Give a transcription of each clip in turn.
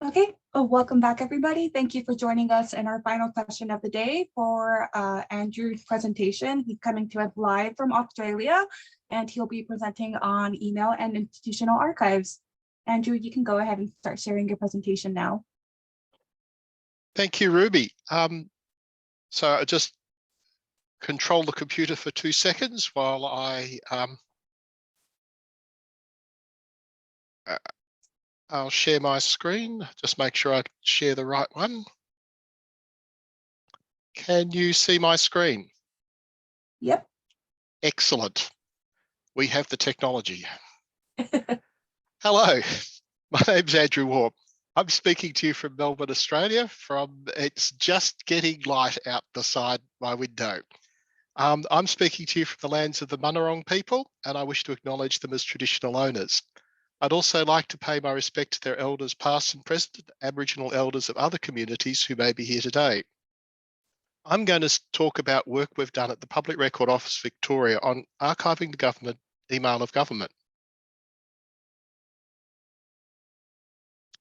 Okay, welcome back, everybody. Thank you for joining us in our final question of the day for Andrew's presentation. He's coming to us live from Australia, and he'll be presenting on email and institutional archives. Andrew, you can go ahead and start sharing your presentation now. Thank you, Ruby. So I just control the computer for 2 seconds while I'll share my screen. Just make sure I share the right one. Can you see my screen? Yep. Excellent. We have the technology. Hello, my name's Andrew Waugh. I'm speaking to you from Melbourne, Australia. It's just getting light out the side my window. I'm speaking to you from the lands of the Bunurong people, and I wish to acknowledge them as traditional owners. I'd also like to pay my respect to their elders past and present, Aboriginal elders of other communities who may be here today. I'm going to talk about work we've done at the Public Record Office Victoria on archiving the government email of government.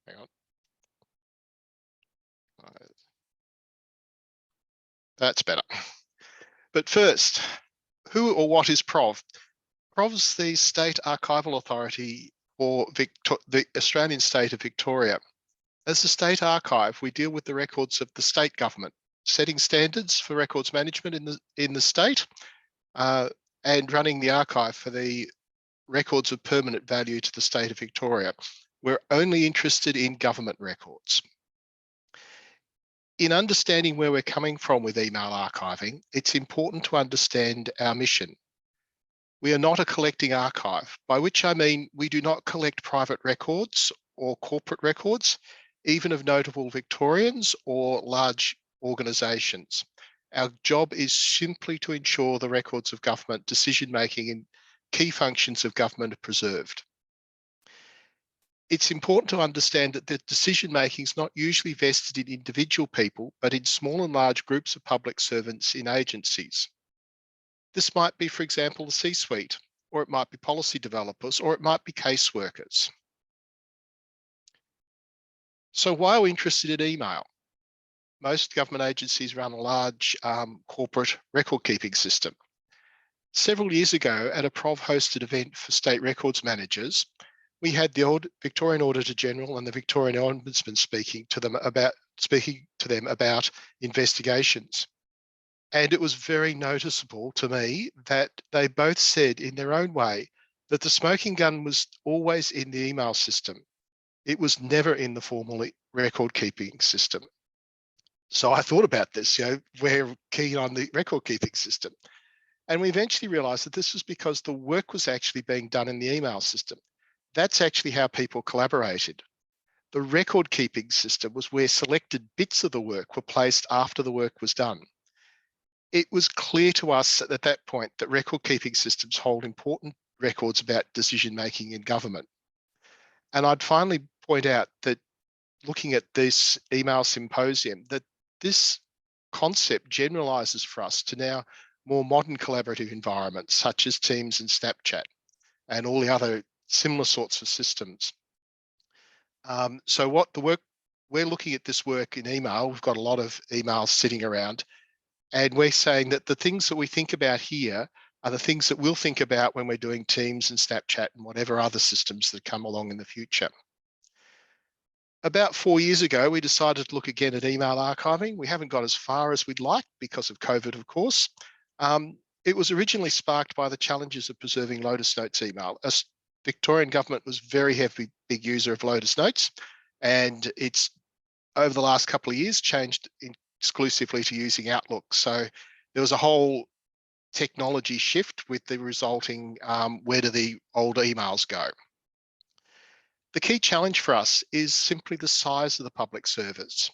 Hang on. That's better. But first, who or what is PROV? PROV's the State Archival Authority for the Australian state of Victoria. As a state archive, we deal with the records of the state government, setting standards for records management in the state, and running the archive for the records of permanent value to the state of Victoria. We're only interested in government records. In understanding where we're coming from with email archiving, it's important to understand our mission. We are not a collecting archive, by which I mean we do not collect private records or corporate records, even of notable Victorians or large organisations. Our job is simply to ensure the records of government decision-making and key functions of government are preserved. It's important to understand that the decision-making is not usually vested in individual people, but in small and large groups of public servants in agencies. This might be, for example, the C-suite, or it might be policy developers, or it might be caseworkers. So why are we interested in email? Most government agencies run a large corporate record-keeping system. Several years ago, at a PROV-hosted event for state records managers, we had the Victorian Auditor General and the Victorian Ombudsman speaking to them about investigations. And it was very noticeable to me that they both said in their own way that the smoking gun was always in the email system. It was never in the formal record keeping system. So I thought about this, we're keen on the record keeping system. And we eventually realized that this was because the work was actually being done in the email system. That's actually how people collaborated. The record keeping system was where selected bits of the work were placed after the work was done. It was clear to us at that point that record keeping systems hold important records about decision-making in government. And I'd finally point out that looking at this email symposium, that this concept generalizes for us to now more modern collaborative environments such as Teams and Snapchat and all the other similar sorts of systems. So what the work, we're looking at this work in email, we've got a lot of emails sitting around, and we're saying that the things that we think about here are the things that we'll think about when we're doing Teams and Snapchat and whatever other systems that come along in the future. About 4 years ago, we decided to look again at email archiving. We haven't got as far as we'd like because of COVID, of course. It was originally sparked by the challenges of preserving Lotus Notes email. A Victorian government was very heavy, big user of Lotus Notes, and it's over the last couple of years changed exclusively to using Outlook. So there was a whole technology shift with the resulting where do the old emails go. The key challenge for us is simply the size of the public service.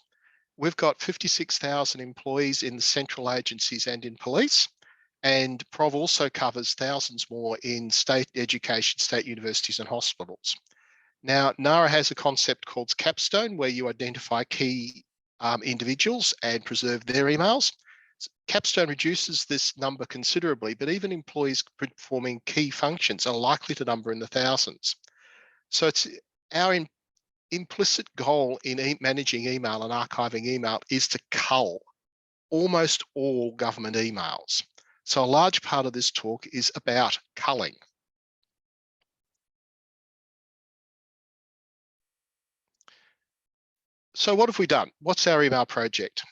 We've got 56,000 employees in the central agencies and in police, and PROV also covers thousands more in state education, state universities and hospitals. Now, NARA has a concept called Capstone, where you identify key individuals and preserve their emails. Capstone reduces this number considerably, but even employees performing key functions are likely to number in the thousands. So it's our implicit goal in managing email and archiving email is to cull almost all government emails. So a large part of this talk is about culling. So what have we done? What's our email project?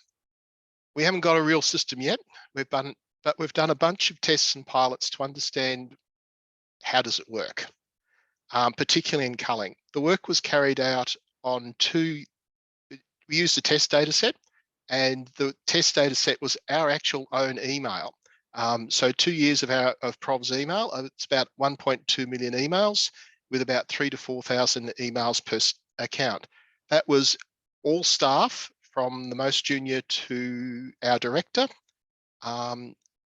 We haven't got a real system yet. But we've done a bunch of tests and pilots to understand how does it work, particularly in culling. The work was carried out on we used a test data set, and the test data set was our actual own email. So 2 years of Prov's email, it's about 1.2 million emails with about 3,000 to 4,000 emails per account. That was all staff from the most junior to our director.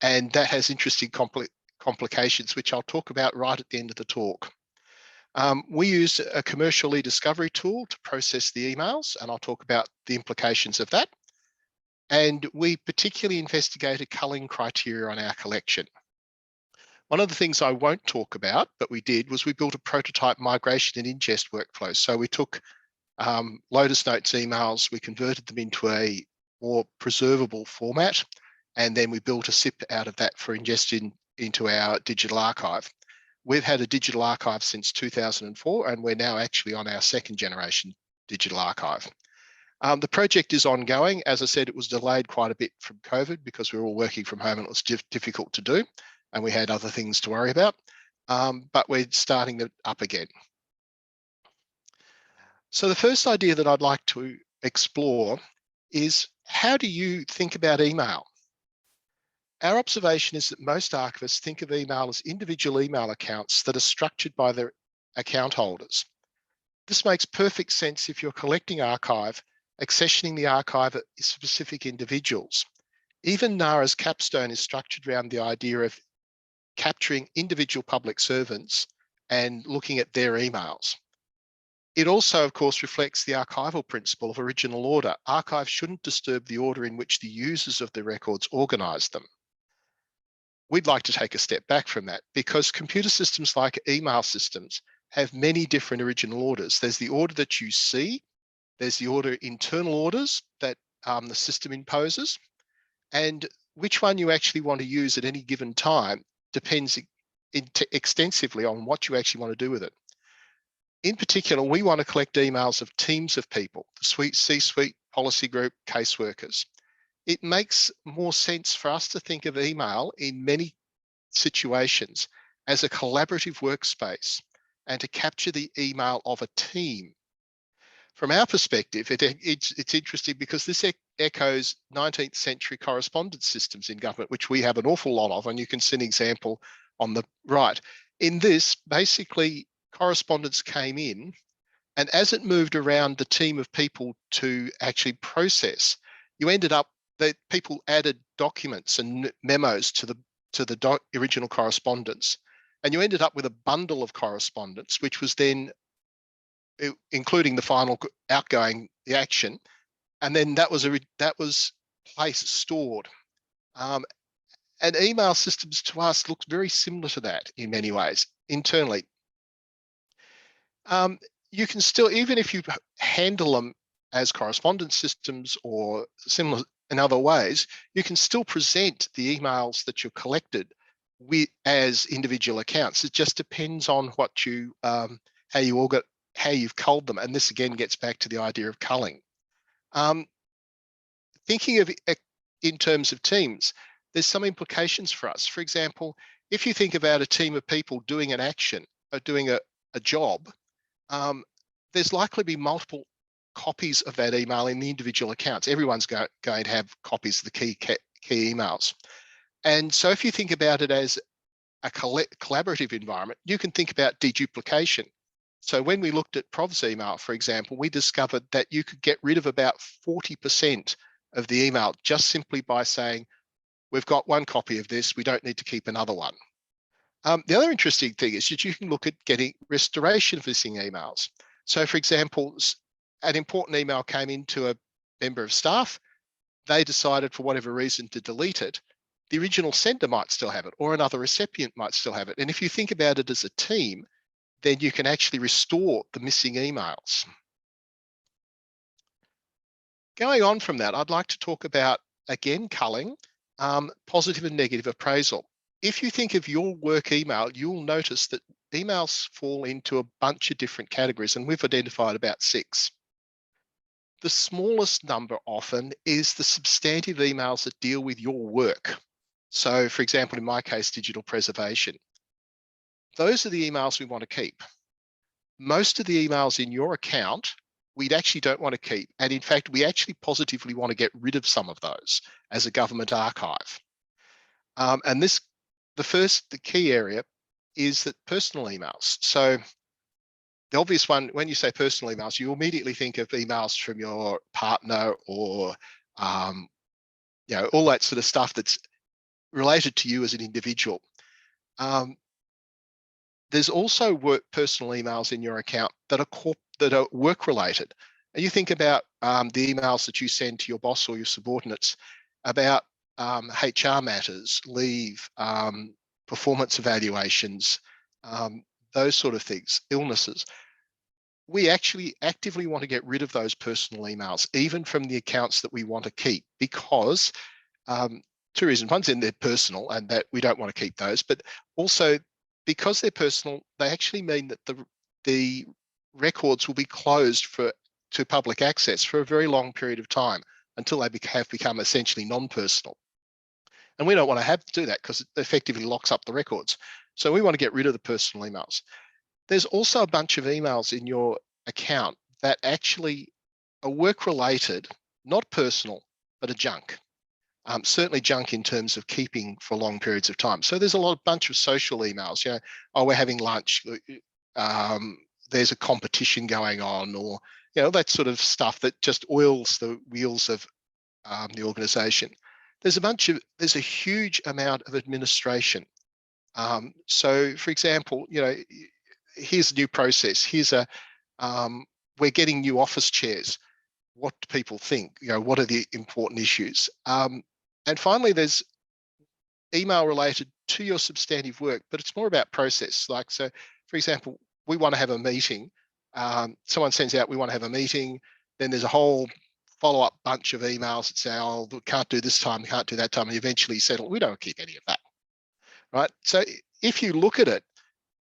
And that has interesting complications, which I'll talk about right at the end of the talk. We used a commercial e-discovery tool to process the emails, and I'll talk about the implications of that. And we particularly investigated culling criteria on our collection. One of the things I won't talk about, but we did, was we built a prototype migration and ingest workflow. So we took Lotus Notes emails, we converted them into a more preservable format, and then we built a SIP out of that for ingestion into our digital archive. We've had a digital archive since 2004, and we're now actually on our second generation digital archive. The project is ongoing. As I said, it was delayed quite a bit from COVID because we were all working from home and it was difficult to do, and we had other things to worry about, but we're starting it up again. So the first idea that I'd like to explore is, how do you think about email? Our observation is that most archivists think of email as individual email accounts that are structured by their account holders. This makes perfect sense if you're collecting archive, accessioning the archive at specific individuals. Even NARA's capstone is structured around the idea of capturing individual public servants and looking at their emails. It also, of course, reflects the archival principle of original order. Archives shouldn't disturb the order in which the users of the records organise them. We'd like to take a step back from that, because computer systems like email systems have many different original orders. There's the order that you see, there's the internal orders that the system imposes, and which one you actually want to use at any given time depends extensively on what you actually want to do with it. In particular, we want to collect emails of teams of people, the C-suite, policy group, caseworkers. It makes more sense for us to think of email in many situations as a collaborative workspace and to capture the email of a team. From our perspective, it's interesting because this echoes 19th century correspondence systems in government, which we have an awful lot of, and you can see an example on the right. In this, basically, correspondence came in, and as it moved around the team of people to actually process, you ended up that people added documents and memos to the original correspondence, and you ended up with a bundle of correspondence, which was then including the final outgoing, the action, and then that was stored. And email systems to us look very similar to that in many ways internally. You can still, even if you handle them as correspondence systems or similar in other ways, you can still present the emails that you've collected as individual accounts. It just depends on what you, how you've culled them. And this again gets back to the idea of culling. Thinking of it in terms of teams, there's some implications for us. For example, if you think about a team of people doing an action or doing a job, there's likely to be multiple copies of that email in the individual accounts. Everyone's going to have copies of the key emails. And so if you think about it as a collaborative environment, you can think about deduplication. So when we looked at Prov's email, for example, we discovered that you could get rid of about 40% of the email just simply by saying, we've got one copy of this, we don't need to keep another one. The other interesting thing is that you can look at getting restoration of missing emails. So for example, an important email came into a member of staff, they decided for whatever reason to delete it. The original sender might still have it, or another recipient might still have it. And if you think about it as a team, then you can actually restore the missing emails. Going on from that, I'd like to talk about, again, culling, positive and negative appraisal. If you think of your work email, you'll notice that emails fall into a bunch of different categories, and we've identified about 6. The smallest number often is the substantive emails that deal with your work. So, for example, in my case, digital preservation. Those are the emails we want to keep. Most of the emails in your account, we actually don't want to keep. And in fact, we actually positively want to get rid of some of those as a government archive. And the key area is that personal emails. So the obvious one, when you say personal emails, you immediately think of emails from your partner or, all that sort of stuff that's related to you as an individual. There's also personal emails in your account that are work related. And you think about the emails that you send to your boss or your subordinates about HR matters, leave, performance evaluations, those sort of things, illnesses. We actually actively want to get rid of those personal emails, even from the accounts that we want to keep, because 2 reasons. One's in they're personal and that we don't want to keep those, but also because they're personal, they actually mean that the records will be closed to public access for a very long period of time until they have become essentially non-personal. And we don't want to have to do that because it effectively locks up the records. So we want to get rid of the personal emails. There's also a bunch of emails in your account that actually are work-related, not personal, but are junk. Certainly junk in terms of keeping for long periods of time. So there's a bunch of social emails, we're having lunch, there's a competition going on, or, that sort of stuff that just oils the wheels of the organization. There's a huge amount of administration. So for example, here's a new process. Here's we're getting new office chairs. What do people think? What are the important issues? And finally, there's email related to your substantive work, but it's more about process. Like, so for example, we want to have a meeting. Someone sends out, we want to have a meeting. Then there's a whole follow-up bunch of emails that say, oh, we can't do this time, we can't do that time, and eventually settle. We don't keep any of that, right? So if you look at it,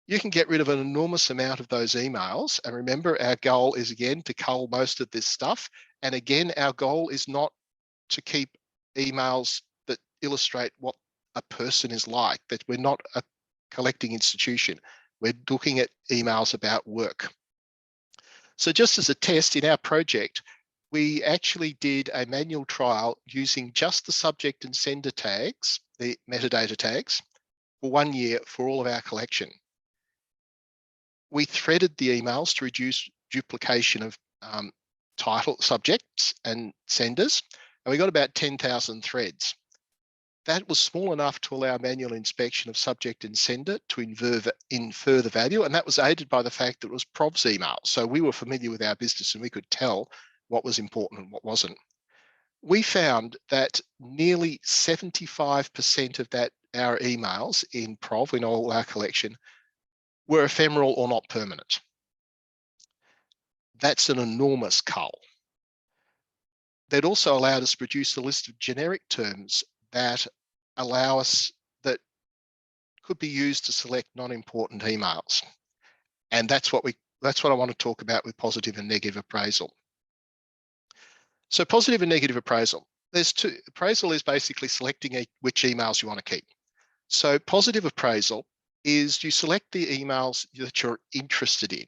you can get rid of an enormous amount of those emails. And remember, our goal is, again, to cull most of this stuff. And again, our goal is not to keep emails that illustrate what a person is like, that we're not a collecting institution. We're looking at emails about work. So just as a test in our project, we actually did a manual trial using just the subject and sender tags, the metadata tags, for 1 year for all of our collection. We threaded the emails to reduce duplication of title, subjects and senders, and we got about 10,000 threads. That was small enough to allow manual inspection of subject and sender to infer the value, and that was aided by the fact that it was Prov's email. So we were familiar with our business and we could tell what was important and what wasn't. We found that nearly 75% of our emails in Prov, in all our collection, were ephemeral or not permanent. That's an enormous cull. That also allowed us to produce a list of generic terms that that could be used to select non-important emails. And that's what I want to talk about with positive and negative appraisal. So positive and negative appraisal. There's two. Appraisal is basically selecting which emails you want to keep. So positive appraisal is you select the emails that you're interested in.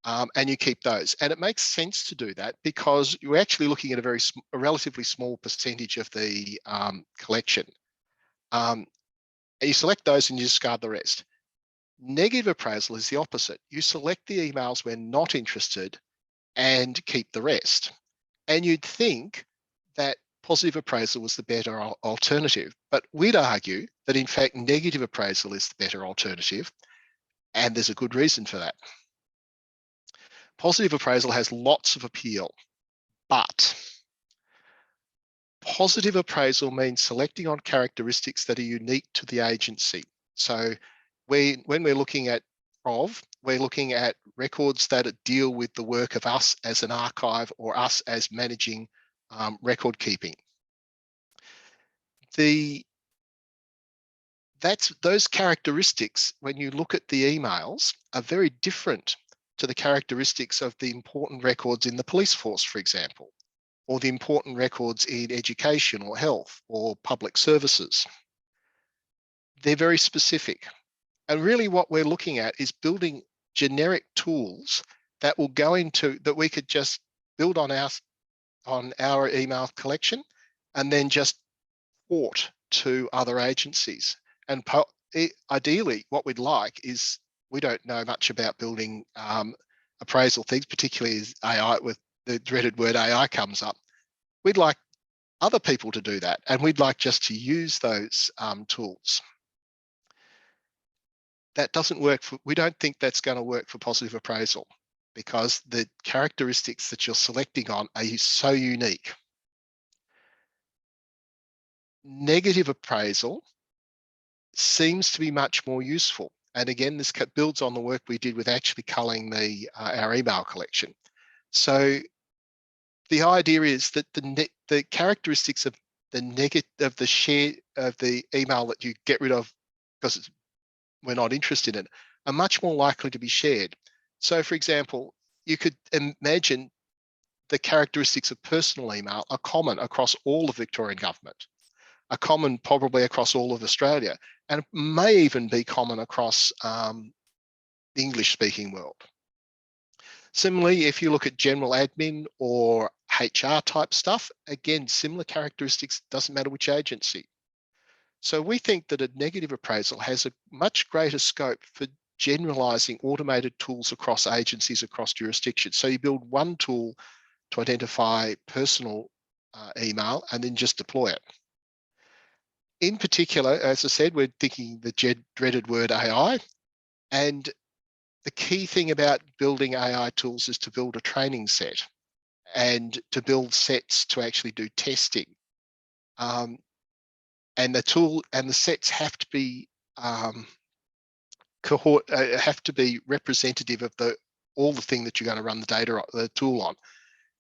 And you keep those. And it makes sense to do that because you're actually looking at a relatively small percentage of the collection. And you select those and you discard the rest. Negative appraisal is the opposite. You select the emails we're not interested and keep the rest. And you'd think that positive appraisal was the better alternative, but we'd argue that in fact negative appraisal is the better alternative, and there's a good reason for that. Positive appraisal has lots of appeal, but positive appraisal means selecting on characteristics that are unique to the agency. So when we're looking at Prov, we're looking at records that deal with the work of us as an archive or us as managing record keeping. Those characteristics, when you look at the emails, are very different to the characteristics of the important records in the police force, for example, or the important records in education or health or public services. They're very specific. And really what we're looking at is building generic tools that will go into, that we could just build on our email collection and then just port to other agencies. And ideally, what we'd like is, we don't know much about building appraisal things, particularly as AI, with the dreaded word AI comes up. We'd like other people to do that, and we'd like just to use those tools. That doesn't work for, we don't think that's going to work for positive appraisal, because the characteristics that you're selecting on are so unique. Negative appraisal seems to be much more useful. And again, this builds on the work we did with actually culling our email collection. So the idea is that the characteristics of the email that you get rid of because we're not interested in are much more likely to be shared. So for example, you could imagine the characteristics of personal email are common across all of Victorian government, are common probably across all of Australia, and may even be common across the English-speaking world. Similarly, if you look at general admin or HR type stuff, again, similar characteristics, doesn't matter which agency. So we think that a negative appraisal has a much greater scope for generalizing automated tools across agencies, across jurisdictions. So you build one tool to identify personal email and then just deploy it. In particular, as I said, we're thinking the dreaded word AI. And the key thing about building AI tools is to build a training set and to build sets to actually do testing. And the tool and the sets have to be have to be representative of all the thing that you're going to run the tool on.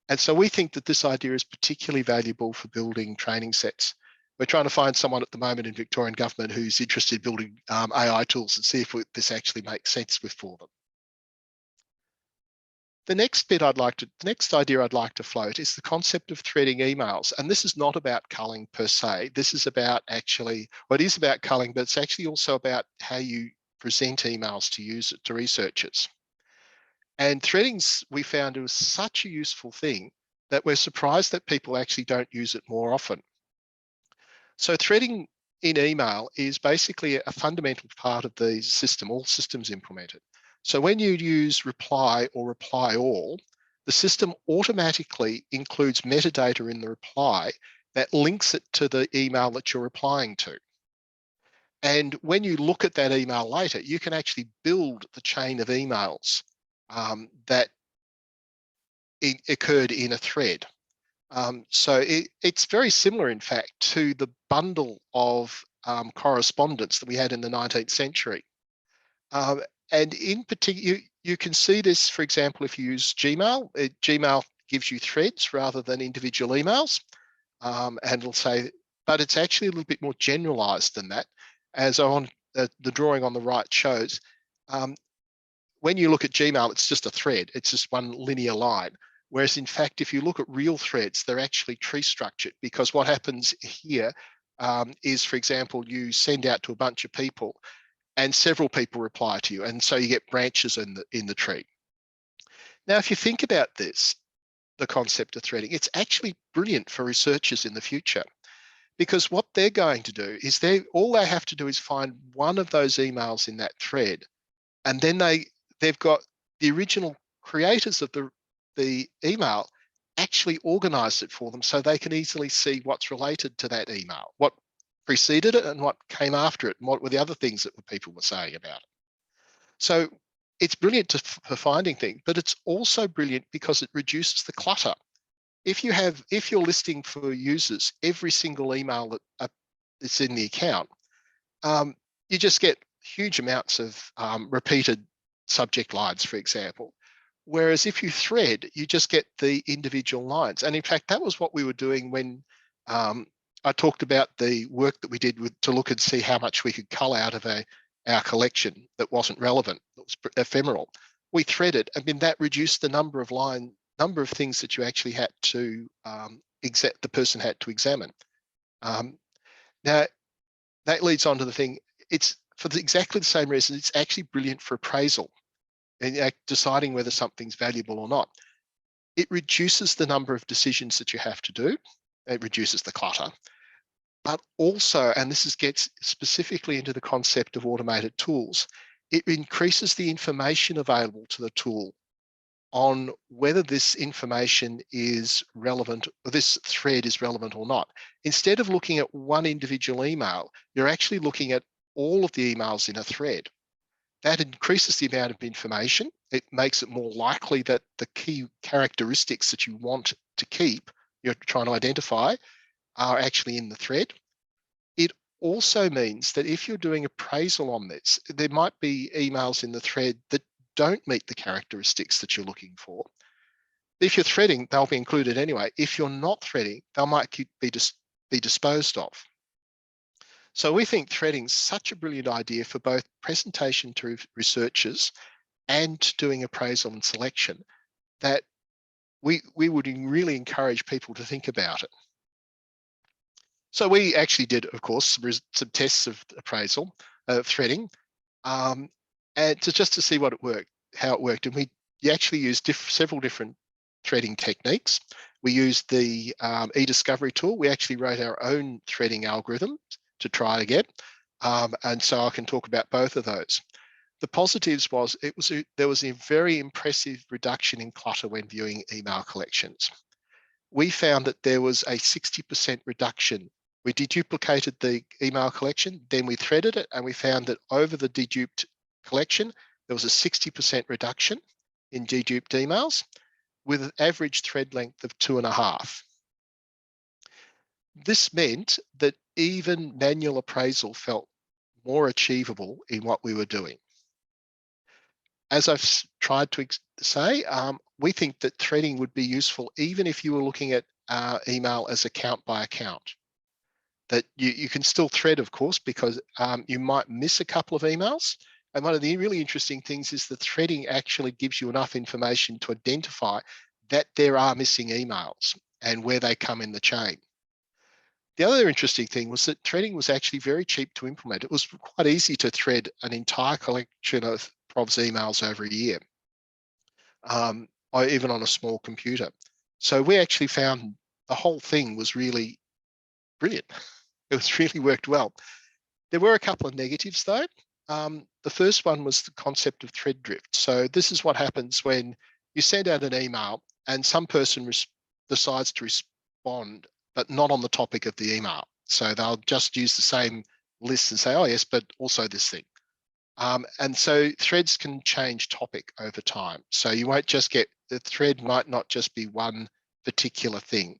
And so we think that this idea is particularly valuable for building training sets. We're trying to find someone at the moment in Victorian government who's interested in building AI tools and see if this actually makes sense for them. The next idea I'd like to float is the concept of threading emails. And this is not about culling per se. This is about actually, well, it is about culling, but it's actually also about how you present emails to researchers. And threading, we found, it was such a useful thing that we're surprised that people actually don't use it more often. So threading in email is basically a fundamental part of the system, all systems implemented. So when you use reply or reply all, the system automatically includes metadata in the reply that links it to the email that you're replying to. And when you look at that email later, you can actually build the chain of emails that occurred in a thread. So it's very similar, in fact, to the bundle of correspondence that we had in the 19th century. And in particular, you can see this, for example, if you use Gmail. Gmail gives you threads rather than individual emails. And it'll say, but it's actually a little bit more generalized than that. As the drawing on the right shows, when you look at Gmail, it's just a thread. It's just one linear line. Whereas in fact, if you look at real threads, they're actually tree structured, because what happens here is, for example, you send out to a bunch of people and several people reply to you. And so you get branches in the tree. Now, if you think about this, the concept of threading, it's actually brilliant for researchers in the future, because what they're going to do is all they have to do is find one of those emails in that thread. And then they've got the original creators of the email actually organized it for them, so they can easily see what's related to that email, what preceded it and what came after it, and what were the other things that people were saying about it. So it's brilliant for finding things, but it's also brilliant because it reduces the clutter. If you're listing for users every single email that's in the account, you just get huge amounts of repeated subject lines, for example. Whereas if you thread, you just get the individual lines. And in fact, that was what we were doing when I talked about the work that we did to look and see how much we could cull out of our collection that wasn't relevant, that was ephemeral. We threaded, and then that reduced the number of things that you actually had to, the person had to examine. Now, that leads on to the thing, it's for exactly the same reason, it's actually brilliant for appraisal and deciding whether something's valuable or not. It reduces the number of decisions that you have to do. It reduces the clutter. But also, and this gets specifically into the concept of automated tools, it increases the information available to the tool on whether this information is relevant, or this thread is relevant or not. Instead of looking at one individual email, you're actually looking at all of the emails in a thread. That increases the amount of information. It makes it more likely that the key characteristics that you want to keep, you're trying to identify, are actually in the thread. It also means that if you're doing appraisal on this, there might be emails in the thread that don't meet the characteristics that you're looking for. If you're threading, they'll be included anyway. If you're not threading, they might be disposed of. So we think threading is such a brilliant idea for both presentation to researchers and doing appraisal and selection that we would really encourage people to think about it. So we actually did, of course, some tests of appraisal, threading, and just to see how it worked. And we actually used several different threading techniques. We used the e-discovery tool. We actually wrote our own threading algorithm to try it again. And so I can talk about both of those. The positives was there was a very impressive reduction in clutter when viewing email collections. We found that there was a 60% reduction. We deduplicated the email collection, then we threaded it, and we found that over the deduped collection, there was a 60% reduction in deduped emails with an average thread length of 2.5. This meant that even manual appraisal felt more achievable in what we were doing. As I've tried to say, we think that threading would be useful even if you were looking at email as account by account. That you can still thread, of course, because you might miss a couple of emails. And one of the really interesting things is that threading actually gives you enough information to identify that there are missing emails and where they come in the chain. The other interesting thing was that threading was actually very cheap to implement. It was quite easy to thread an entire collection of Prov's emails over a year, or even on a small computer. So we actually found the whole thing was really brilliant. It was really worked well. There were a couple of negatives though. The first one was the concept of thread drift. So this is what happens when you send out an email and some person decides to respond, but not on the topic of the email. So they'll just use the same list and say, oh yes, but also this thing. And so threads can change topic over time. So you won't just get, the thread might not just be one particular thing.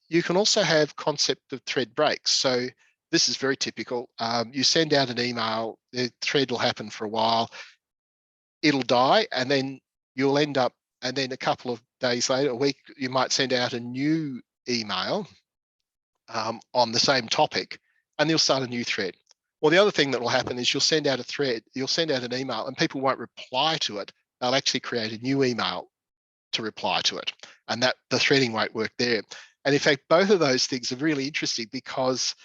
You can also have concept of thread breaks. So this is very typical. You send out an email, the thread will happen for a while, it'll die, and then you'll end up, and then a couple of days later, a week, you might send out a new email on the same topic, and you'll start a new thread. Well, the other thing that will happen is you'll send out an email and people won't reply to it. They'll actually create a new email to reply to it, and that the threading won't work there. And in fact, both of those things are really interesting because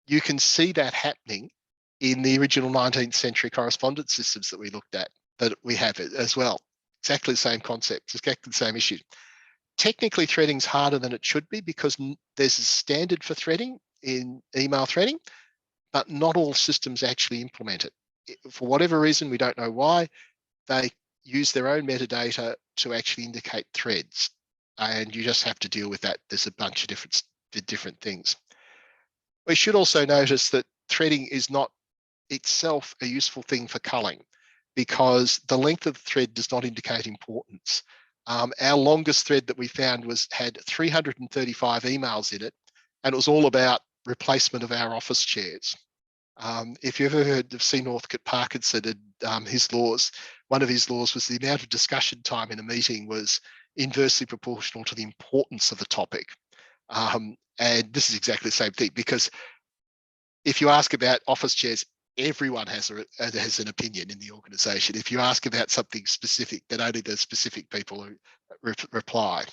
you can see that happening in the original 19th century correspondence systems that we looked at, that we have it as well. Exactly the same concept, exactly the same issue. Technically, threading is harder than it should be because there's a standard for threading in email threading, but not all systems actually implement it. For whatever reason, we don't know why, they use their own metadata to actually indicate threads, and you just have to deal with that. There's a bunch of different things. We should also notice that threading is not itself a useful thing for culling because the length of the thread does not indicate importance. Our longest thread that we found had 335 emails in it, and it was all about replacement of our office chairs. If you ever heard of C. Northcote Parkinson and his laws, one of his laws was the amount of discussion time in a meeting was inversely proportional to the importance of the topic. And this is exactly the same thing, because if you ask about office chairs, everyone has an opinion in the organisation. If you ask about something specific, then only the specific people reply.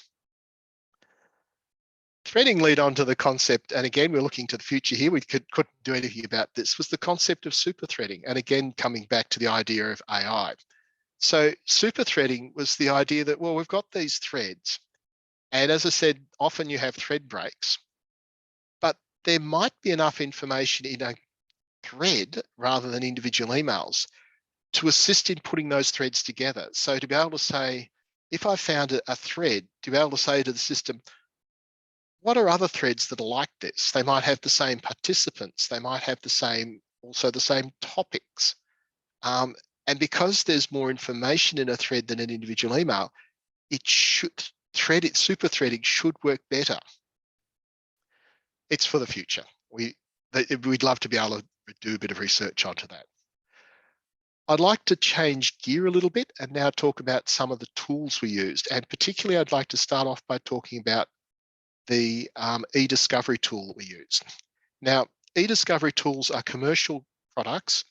Threading lead on to the concept, and again, we're looking to the future here. We couldn't do anything about this, was the concept of super threading. And again, coming back to the idea of AI. So super threading was the idea that, well, we've got these threads. And as I said, often you have thread breaks, but there might be enough information in a thread rather than individual emails to assist in putting those threads together. So to be able to say, if I found a thread, to be able to say to the system, what are other threads that are like this? They might have the same participants. They might have the same topics. And because there's more information in a thread than an individual email, super threading should work better. It's for the future. We'd love to be able to do a bit of research onto that. I'd like to change gear a little bit and now talk about some of the tools we used. And particularly, I'd like to start off by talking about the e-discovery tool that we used. Now, e-discovery tools are commercial products.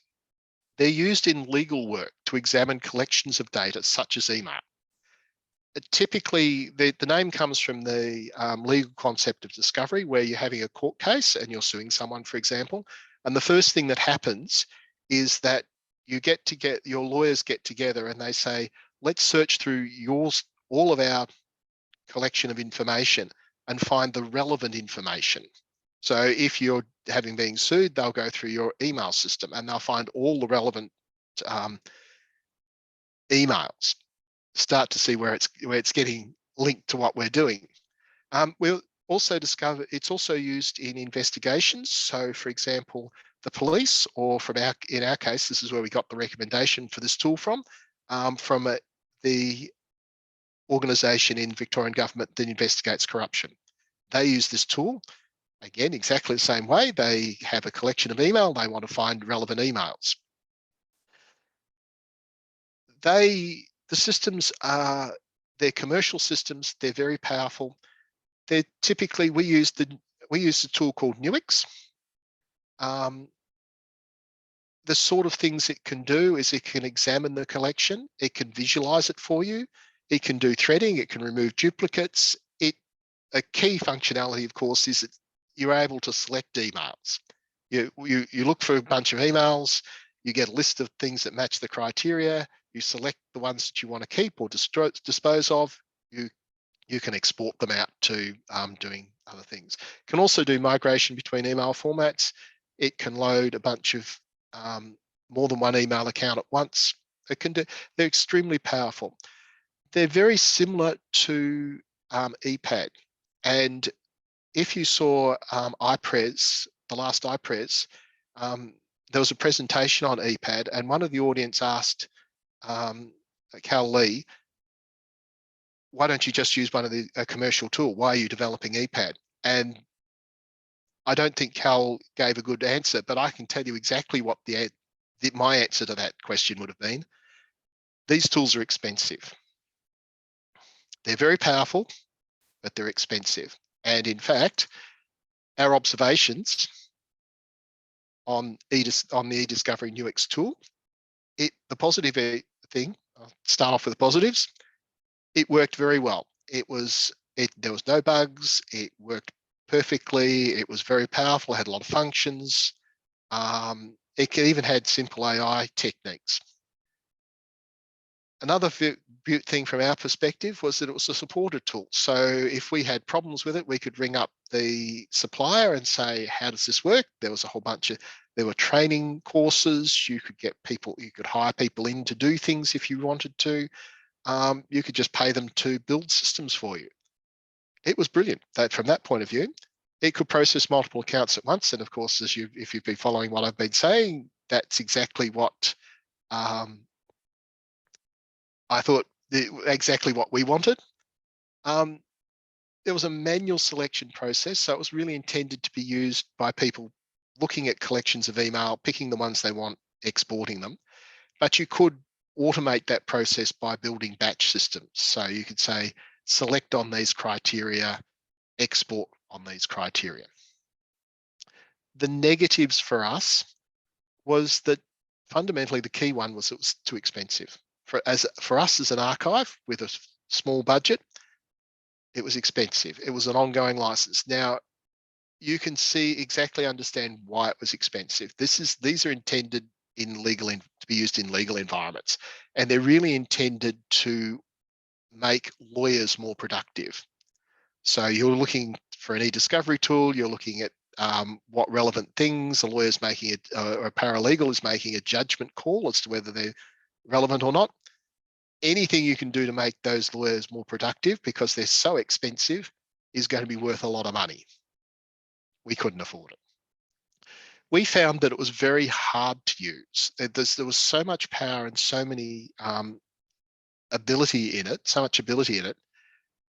They're used in legal work to examine collections of data such as email. Typically, the name comes from the legal concept of discovery, where you're having a court case and you're suing someone, for example. And the first thing that happens is that your lawyers get together and they say, let's search through all of our collection of information and find the relevant information. So if you're being sued, they'll go through your email system and they'll find all the relevant emails, start to see where it's getting linked to what we're doing. We'll also discover it's also used in investigations. So for example, the police, or in our case, this is where we got the recommendation for this tool from the organisation in Victorian government that investigates corruption. They use this tool, again, exactly the same way. They have a collection of email. They want to find relevant emails. The systems they're commercial systems. They're very powerful. They're typically, we use a tool called Nuix. The sort of things it can do is it can examine the collection. It can visualize it for you. It can do threading. It can remove duplicates. A key functionality, of course, is that you're able to select emails. You look for a bunch of emails. You get a list of things that match the criteria. You select the ones that you want to keep or dispose of. You can export them out to doing other things. It can also do migration between email formats. It can load a bunch of more than one email account at once. They're extremely powerful. They're very similar to ePad. And if you saw iPres, the last iPres, there was a presentation on ePad, and one of the audience asked Cal Lee, why don't you just use a commercial tool? Why are you developing ePad? And I don't think Cal gave a good answer, but I can tell you exactly what my answer to that question would have been. These tools are expensive. They're very powerful, but they're expensive. And in fact, our observations on the e-discovery Nuix tool, the positive thing, I'll start off with the positives. It worked very well. There was no bugs. It worked perfectly. It was very powerful. It had a lot of functions. It even had simple AI techniques. Another thing from our perspective was that it was a supported tool. So if we had problems with it, we could ring up the supplier and say, how does this work? There was a whole bunch of, there were training courses. You could hire people in to do things if you wanted to. You could just pay them to build systems for you. It was brilliant from that point of view. It could process multiple accounts at once. And of course, if you've been following what I've been saying, that's exactly what I thought exactly what we wanted. There was a manual selection process, so it was really intended to be used by people looking at collections of email, picking the ones they want, exporting them. But you could automate that process by building batch systems. So you could say, select on these criteria, export on these criteria. The negatives for us was that fundamentally the key one was it was too expensive. For us as an archive with a small budget, it was expensive. It was an ongoing license. Now, you can understand why it was expensive. These are intended to be used in legal environments, and they're really intended to make lawyers more productive. So you're looking for an e-discovery tool, you're looking at what relevant things a lawyer's making, or a paralegal is making a judgment call as to whether they're relevant or not. Anything you can do to make those lawyers more productive because they're so expensive is going to be worth a lot of money. We couldn't afford it. We found that it was very hard to use. There was so much power and so many ability in it,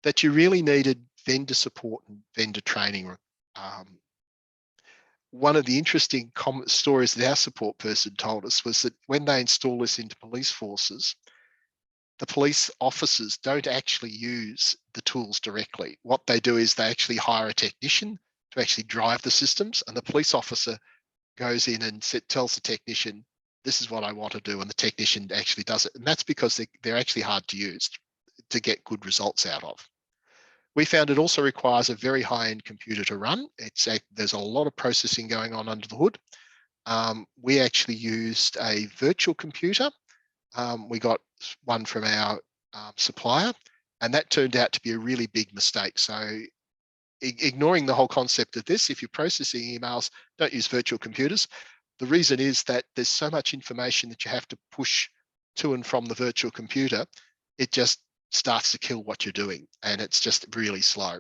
that you really needed vendor support and vendor training. One of the interesting stories that our support person told us was that when they install this into police forces, the police officers don't actually use the tools directly. What they do is they actually hire a technician to actually drive the systems, and the police officer goes in and tells the technician, this is what I want to do, and the technician actually does it. And that's because they're actually hard to use to get good results out of. We found it also requires a very high-end computer to run. There's a lot of processing going on under the hood. We actually used a virtual computer. We got one from our supplier, and that turned out to be a really big mistake. So ignoring the whole concept of this, if you're processing emails, don't use virtual computers. The reason is that there's so much information that you have to push to and from the virtual computer, it just starts to kill what you're doing, and it's just really slow.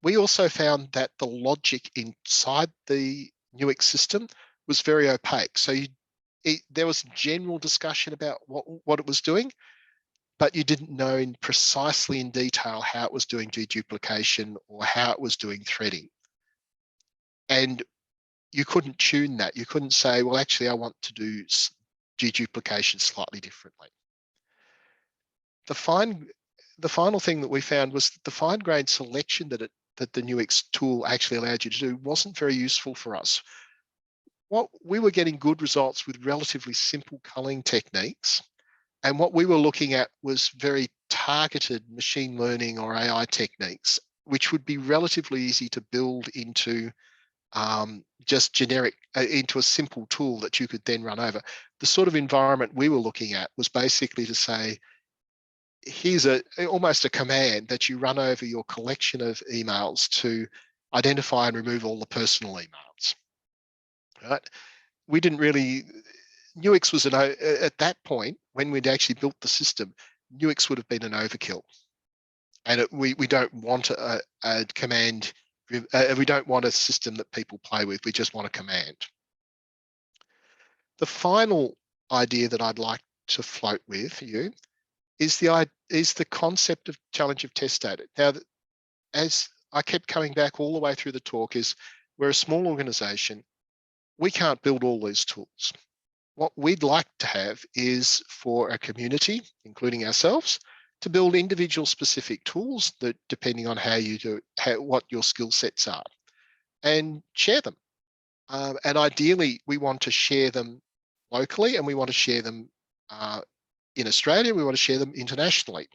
We also found that the logic inside the Nuix system was very opaque. So there was general discussion about what it was doing, but you didn't know precisely in detail how it was doing deduplication or how it was doing threading. And you couldn't tune that. You couldn't say, well, actually, I want to do deduplication slightly differently. The final thing that we found was that the fine-grained selection that the Nuix tool actually allowed you to do wasn't very useful for us. We were getting good results with relatively simple culling techniques, and what we were looking at was very targeted machine learning or AI techniques, which would be relatively easy to build into just generic, into a simple tool that you could then run over. The sort of environment we were looking at was basically to say, here's almost a command that you run over your collection of emails to identify and remove all the personal emails. Right? We didn't really. Nuix was at that point, when we'd actually built the system, Nuix would have been an overkill, and we don't want a command. We don't want a system that people play with. We just want a command. The final idea that I'd like to float with you is the concept of challenge of test data. Now, as I kept coming back all the way through the talk, is we're a small organization. We can't build all these tools. What we'd like to have is for a community, including ourselves, to build individual specific tools that, depending on how you do, what your skill sets are, and share them. And ideally, we want to share them locally, and we want to share them in Australia. We want to share them internationally.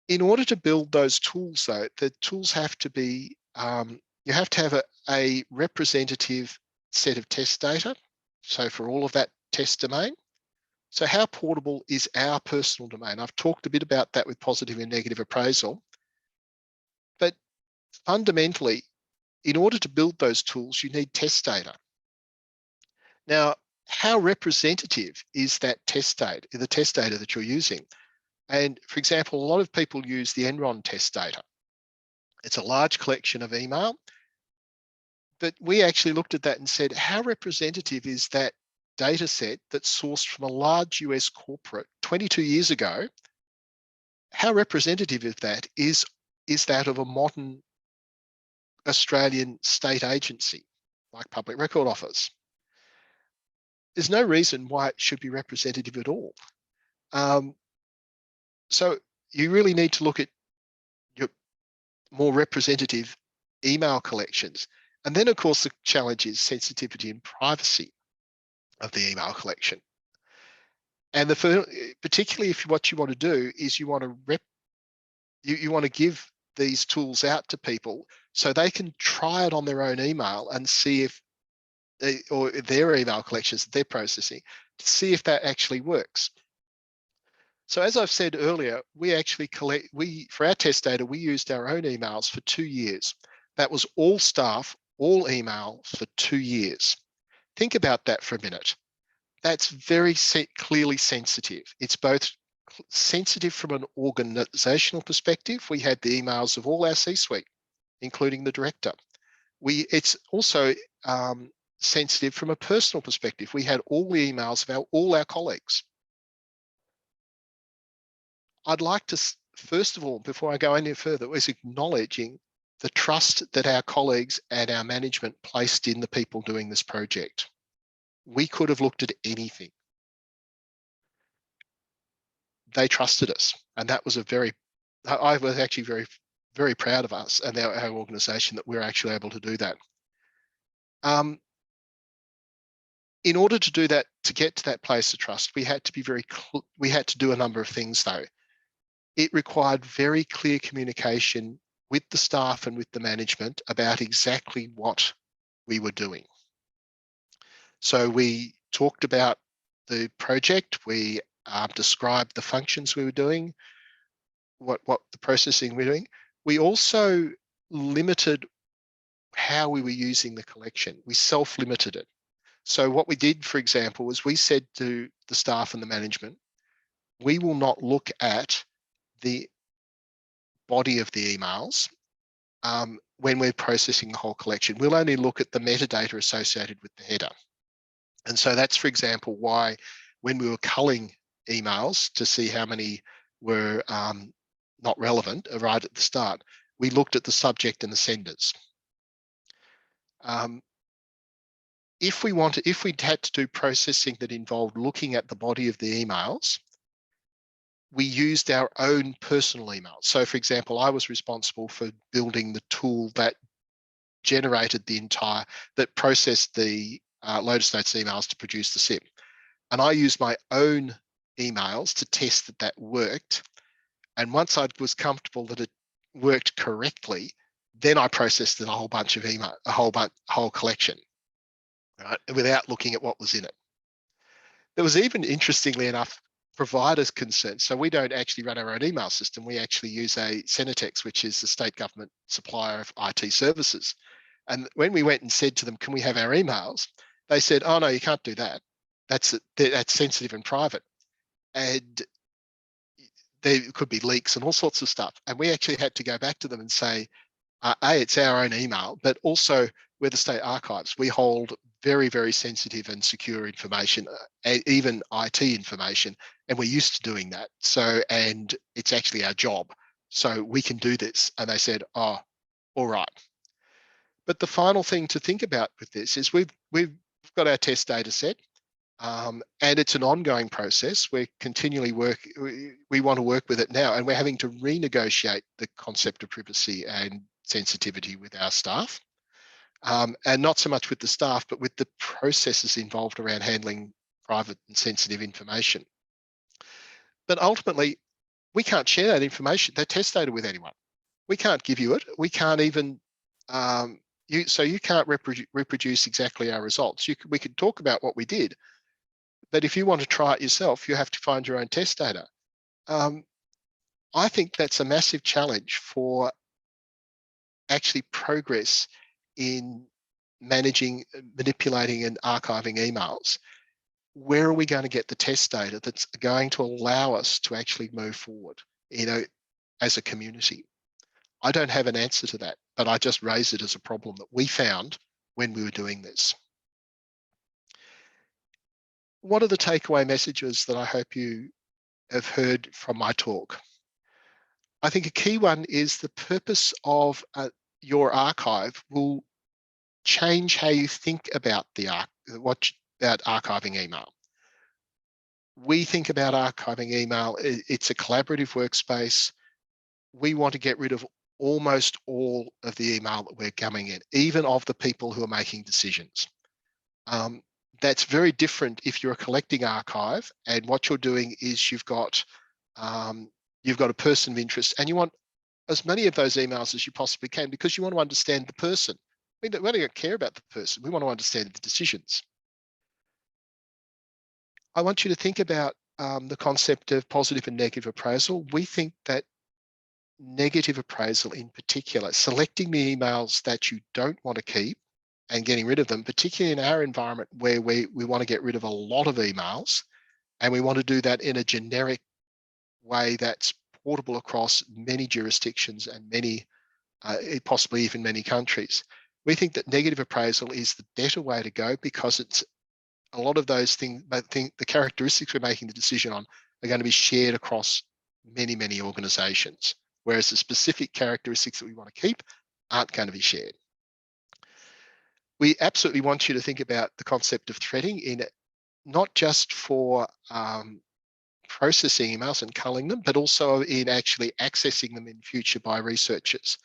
In order to build those tools, though, the tools have to be, you have to have a representative set of test data. So for all of that test domain. So how portable is our personal domain? I've talked a bit about that with positive and negative appraisal. But fundamentally, in order to build those tools, you need test data. Now, how representative is that test data, the test data that you're using? And for example, a lot of people use the Enron test data. It's a large collection of email. But we actually looked at that and said, how representative is that data set that's sourced from a large US corporate 22 years ago? How representative of that is that of a modern Australian state agency, like Public Record Office. There's no reason why it should be representative at all. So you really need to look at your more representative email collections. And then, of course, the challenge is sensitivity and privacy of the email collection. And particularly if what you want to do is you want to give these tools out to people so they can try it on their own email and see if or their email collections that they're processing to see if that actually works. So as I've said earlier, we actually for our test data, we used our own emails for 2 years. That was all staff, all email for 2 years. Think about that for a minute. That's very clearly sensitive. It's both sensitive from an organizational perspective. We had the emails of all our C-suite, including the director. It's also sensitive from a personal perspective. We had all the emails of all our colleagues. I'd like to, first of all, before I go any further, was acknowledging the trust that our colleagues and our management placed in the people doing this project. We could have looked at anything. They trusted us, and that was I was actually very, very proud of us and our organization that we're actually able to do that. In order to do that, to get to that place of trust, we had to do a number of things though. It required very clear communication with the staff and with the management about exactly what we were doing. So we talked about the project, we described the functions we were doing, what the processing we're doing. We also limited how we were using the collection. We self-limited it. So what we did, for example, was we said to the staff and the management, we will not look at the body of the emails when we're processing the whole collection. We'll only look at the metadata associated with the header. And so that's, for example, why when we were culling emails to see how many were not relevant right at the start, we looked at the subject and the senders. If we had to do processing that involved looking at the body of the emails, we used our own personal emails. So for example, I was responsible for building the tool that generated that processed the Lotus Notes emails to produce the SIP. And I used my own emails to test that worked. And once I was comfortable that it worked correctly, then I processed a whole bunch of email, whole collection, right, without looking at what was in it. There was even, interestingly enough, providers concerned. So we don't actually run our own email system. We actually use a Cenetex, which is the state government supplier of IT services. And when we went and said to them, can we have our emails? They said, oh, no, you can't do that. That's sensitive and private. And there could be leaks and all sorts of stuff. And we actually had to go back to them and say, A, it's our own email, but also we're the state archives. We hold very, very sensitive and secure information, even IT information, and we're used to doing that. So, and it's actually our job. So we can do this. And they said, oh, all right. But the final thing to think about with this is we've got our test data set, and it's an ongoing process. We're continually we want to work with it now, and we're having to renegotiate the concept of privacy and sensitivity with our staff. And not so much with the staff, but with the processes involved around handling private and sensitive information. But ultimately, we can't share that information, that test data, with anyone. We can't give you it. We can't even, so you can't reproduce exactly our results. We could talk about what we did, but if you want to try it yourself, you have to find your own test data. I think that's a massive challenge for actually progress in managing, manipulating and archiving emails. Where are we going to get the test data that's going to allow us to actually move forward, as a community? I don't have an answer to that, but I just raise it as a problem that we found when we were doing this. What are the takeaway messages that I hope you have heard from my talk? I think a key one is the purpose of your archive will change how you think about about archiving email. We think about archiving email, it's a collaborative workspace. We want to get rid of almost all of the email that we're coming in, even of the people who are making decisions. That's very different if you're a collecting archive and what you're doing is you've got a person of interest and you want as many of those emails as you possibly can because you want to understand the person. We don't care about the person. We want to understand the decisions. I want you to think about the concept of positive and negative appraisal. We think that negative appraisal in particular, selecting the emails that you don't want to keep and getting rid of them, particularly in our environment where we want to get rid of a lot of emails, and we want to do that in a generic way that's portable across many jurisdictions and many, possibly even many countries. We think that negative appraisal is the better way to go because it's a lot of those things, the characteristics we're making the decision on are going to be shared across many, many organizations, whereas the specific characteristics that we want to keep aren't going to be shared. We absolutely want you to think about the concept of threading in it, not just for processing emails and culling them, but also in actually accessing them in future by researchers.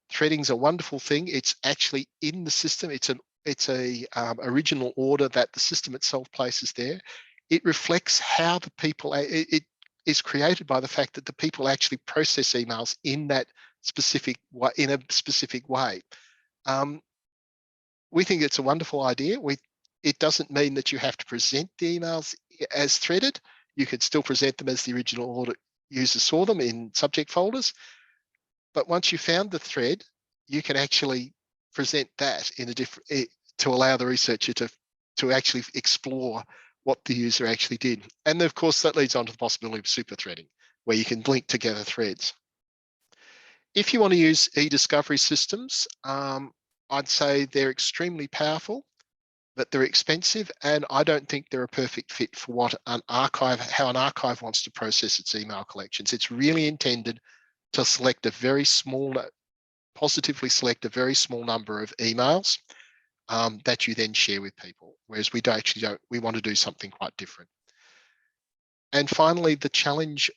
Threading's a wonderful thing. It's actually in the system. It's a original order that the system itself places there. It reflects how the people, it is created by the fact that the people actually process emails in that specific way, in a specific way. We think it's a wonderful idea. It doesn't mean that you have to present the emails as threaded. You could still present them as the original order users saw them in subject folders. But once you found the thread, you can actually present that in a different, to allow the researcher to actually explore what the user actually did. And of course, that leads on to the possibility of super threading, where you can link together threads. If you want to use e-discovery systems, I'd say they're extremely powerful, but they're expensive, and I don't think they're a perfect fit for what how an archive wants to process its email collections. It's really intended to select a very small, positively select a very small number of emails that you then share with people, whereas we want to do something quite different. And finally, the challenge,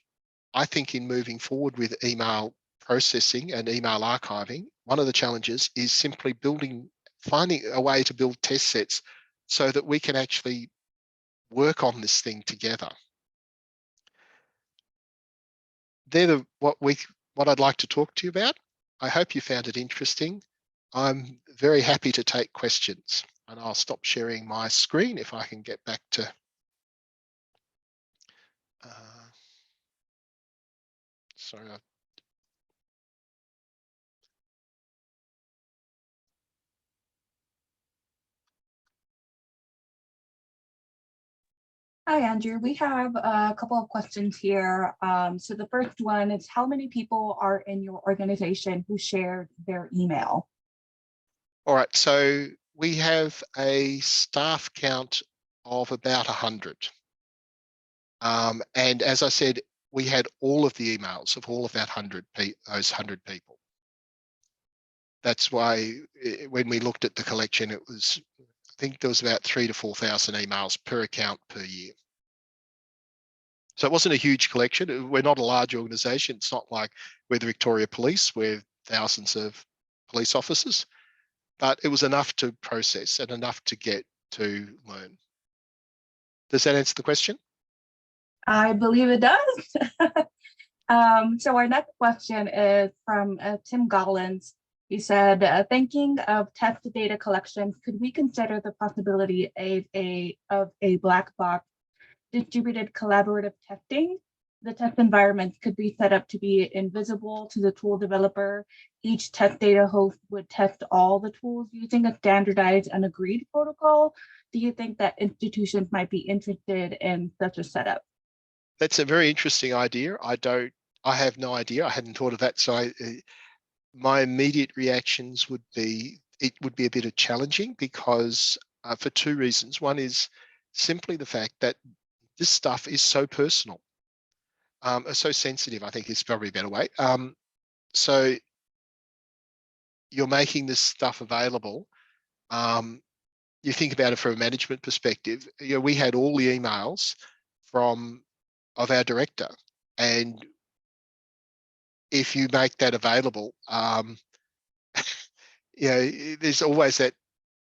I think, in moving forward with email processing and email archiving, one of the challenges is simply finding a way to build test sets so that we can actually work on this thing together. They're what I'd like to talk to you about. I hope you found it interesting. I'm very happy to take questions, and I'll stop sharing my screen if I can get back to sorry. Hi, Andrew. We have a couple of questions here. So the first one is, how many people are in your organization who shared their email? All right, so we have a staff count of about 100. And as I said, we had all of the emails of all of those 100 people. That's why when we looked at the collection, I think there was about 3,000 to 4,000 emails per account per year. So it wasn't a huge collection. We're not a large organisation. It's not like we're the Victoria Police, we're thousands of police officers, but it was enough to process and enough to get to learn. Does that answer the question? I believe it does. So our next question is from Tim Gollins. He said, thinking of test data collection, could we consider the possibility of a black box distributed collaborative testing? The test environments could be set up to be invisible to the tool developer. Each test data host would test all the tools using a standardized and agreed protocol. Do you think that institutions might be interested in such a setup? That's a very interesting idea. I have no idea. I hadn't thought of that. So my immediate reactions would be, it would be a bit of challenging because for two reasons. One is simply the fact that this stuff is so personal, so sensitive, I think is probably a better way. So you're making this stuff available, you think about it from a management perspective. We had all the emails of our director, and if you make that available, there's always that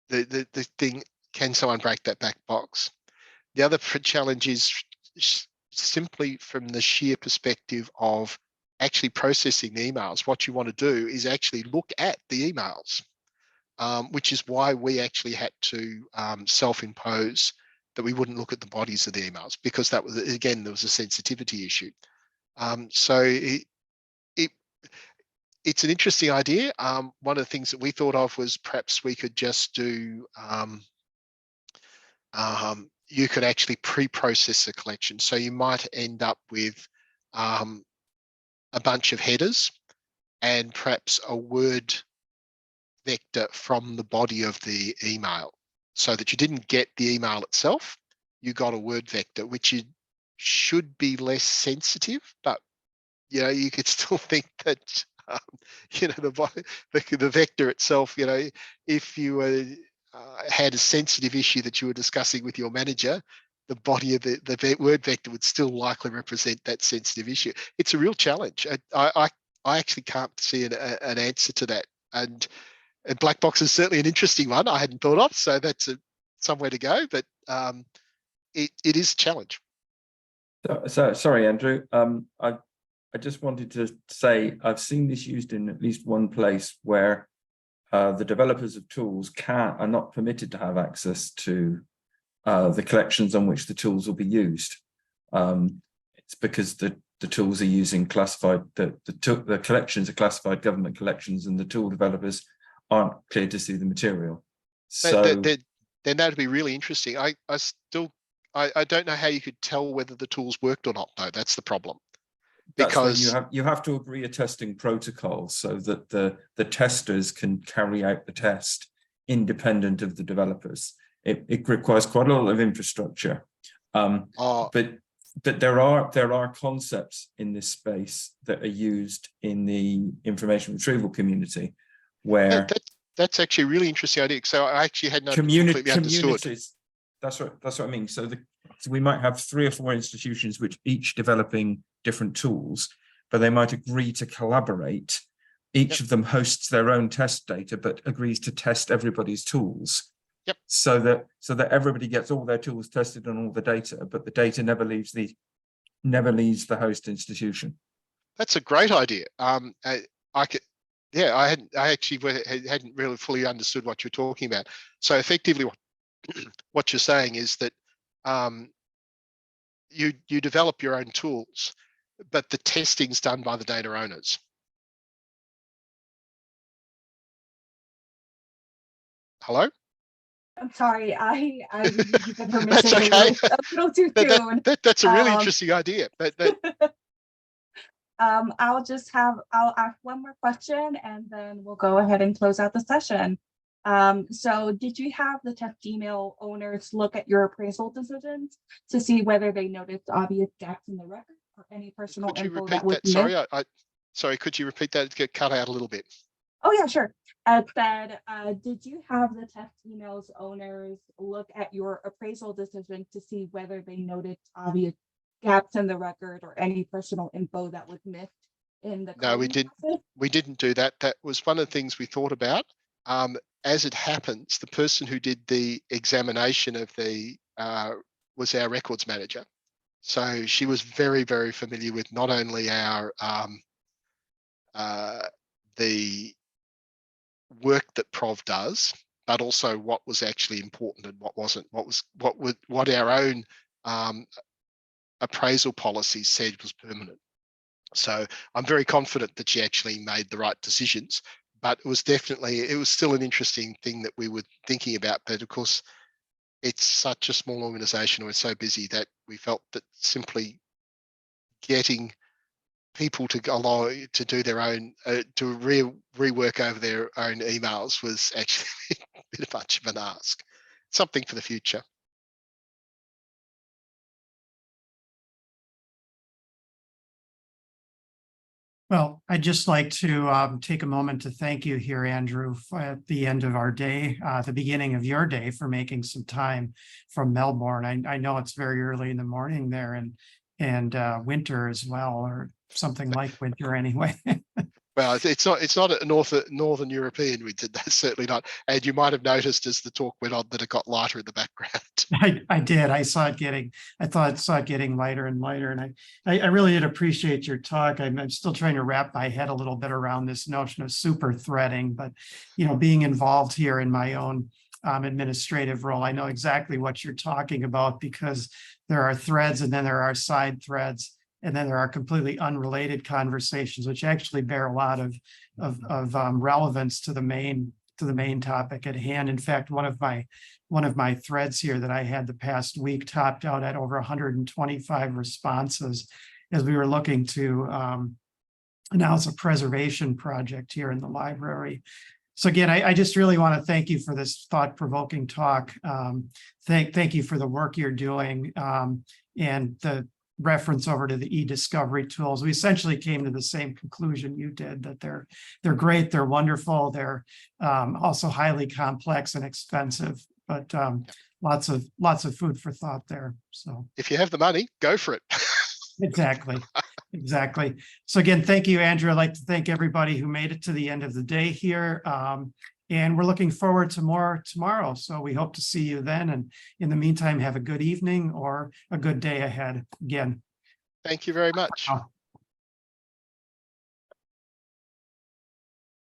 the thing, can someone break that back box? The other challenge is simply from the sheer perspective of actually processing the emails. What you want to do is actually look at the emails, which is why we actually had to self-impose that we wouldn't look at the bodies of the emails, because that was, again, there was a sensitivity issue. So it's an interesting idea. One of the things that we thought of was perhaps we could just do, you could actually pre-process the collection. So you might end up with a bunch of headers and perhaps a word vector from the body of the email, so that you didn't get the email itself, you got a word vector, which should be less sensitive, but you could still think that the vector itself, if you had a sensitive issue that you were discussing with your manager, the body of the word vector would still likely represent that sensitive issue. It's a real challenge. I actually can't see an answer to that. And black box is certainly an interesting one I hadn't thought of. So that's somewhere to go, but it is a challenge. So sorry, Andrew. I just wanted to say I've seen this used in at least one place where the developers of tools are not permitted to have access to the collections on which the tools will be used. It's because the tools are using classified, the collections are classified government collections, and the tool developers aren't clear to see the material. So then that'd be really interesting. I don't know how you could tell whether the tools worked or not, though. That's the problem. Because you have to agree a testing protocol so that the testers can carry out the test independent of the developers. It requires quite a lot of infrastructure, but there are concepts in this space that are used in the information retrieval community where that's actually a really interesting idea. So I actually had not completely understood. That's what I mean. So we might have 3 or 4 institutions which each developing different tools, but they might agree to collaborate. Each of them hosts their own test data, but agrees to test everybody's tools. Yep. So that everybody gets all their tools tested on all the data, but the data never leaves the host institution. That's a great idea. I actually hadn't really fully understood what you're talking about. So effectively, what you're saying is that you develop your own tools, but the testing's done by the data owners. Hello? I'm sorry, I didn't give the permission. That's okay. A little too soon. That's a really interesting idea. I'll ask one more question and then we'll go ahead and close out the session. So did you have the test email owners look at your appraisal decisions to see whether they noticed obvious gaps in the record or any personal info that was missed? Sorry, could you repeat that? It got cut out a little bit. Oh yeah, sure. Said, did you have the test emails owners look at your appraisal decision to see whether they noticed obvious gaps in the record or any personal info that was missed in the No, we didn't do that. That was one of the things we thought about. As it happens, the person who did the examination of was our records manager. So she was very, very familiar with not only our the work that Prov does, but also what was actually important and what wasn't. What our own appraisal policy said was permanent. So I'm very confident that she actually made the right decisions. But it was still an interesting thing that we were thinking about. But of course, it's such a small organization, we're so busy that we felt that simply getting people to allow to do their own, to rework over their own emails was actually a bit much of an ask. Something for the future. Well, I'd just like to take a moment to thank you here, Andrew, at the end of our day, the beginning of your day, for making some time from Melbourne. I know it's very early in the morning there, and winter as well, or something like winter anyway. Well, it's not a Northern European winter, that's certainly not. And you might have noticed as the talk went on that it got lighter in the background. I did. I saw it getting lighter and lighter, and I really did appreciate your talk. I'm still trying to wrap my head a little bit around this notion of super threading, but being involved here in my own administrative role, I know exactly what you're talking about, because there are threads, and then there are side threads, and then there are completely unrelated conversations, which actually bear a lot of relevance to the main topic at hand. In fact, one of my threads here that I had the past week topped out at over 125 responses, as we were looking to announce a preservation project here in the library. So again, I just really want to thank you for this thought-provoking talk. Thank you for the work you're doing, and the reference over to the e-discovery tools. We essentially came to the same conclusion you did, that they're great, they're wonderful, they're also highly complex and expensive, but lots of food for thought there. So If you have the money, go for it. exactly. So again, thank you, Andrew. I'd like to thank everybody who made it to the end of the day here. And we're looking forward to more tomorrow. So we hope to see you then. And in the meantime, have a good evening or a good day ahead. Again. Thank you very much.